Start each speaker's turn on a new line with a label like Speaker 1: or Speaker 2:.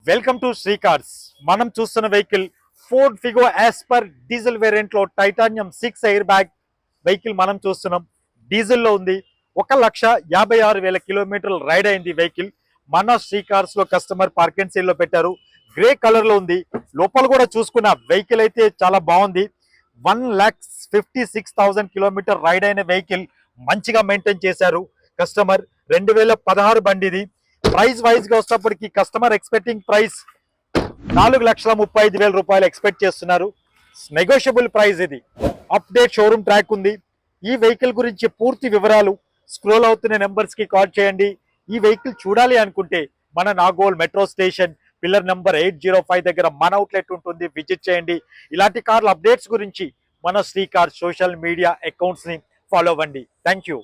Speaker 1: Welcome to Shri cars. మనం చూస్తున్న vehicle Ford Figo as per diesel variant లో టైటానియం 6 ఎయిర్ బ్యాగ్ వెహికల్ మనం చూస్తున్నాం. డీజిల్ లో ఉంది. 1,56,000 కిలోమీటర్లు రైడ్ అయింది వెహికల్. మన శ్రీ కార్స్ లో కస్టమర్ పార్క్ అండ్ సేల్ లో పెట్టారు. గ్రే కలర్ లో ఉంది. లోపల కూడా చూసుకున్న వెహికల్ అయితే చాలా బాగుంది. 1,56,000 కిలోమీటర్ రైడ్ అయిన వెహికల్ మంచిగా మెయింటైన్ చేశారు కస్టమర్. 2016 బండి ఇది. ప్రైస్ వైజ్ గా వచ్చేటప్పటికి కస్టమర్ ఎక్స్పెక్టింగ్ ప్రైస్ 4,35,000 రూపాయలు ఎక్స్పెక్ట్ చేస్తున్నారు. నెగోషియబుల్ ప్రైస్ ఇది. అప్డేట్ షోరూమ్ ట్రాక్ ఉంది. ఈ వెహికల్ గురించి పూర్తి వివరాలు స్క్రోల్ అవుతున్న నెంబర్స్ కి కాల్ చేయండి. ఈ వెహికల్ చూడాలి అనుకుంటే మన Nagole metro station pillar number 805 దగ్గర మన అవుట్లెట్ ఉంటుంది, విజిట్ చేయండి. ఇలాంటి కార్ల అప్డేట్స్ గురించి మన Sri Car social media accounts ని ఫాలో అవ్వండి. Thank you.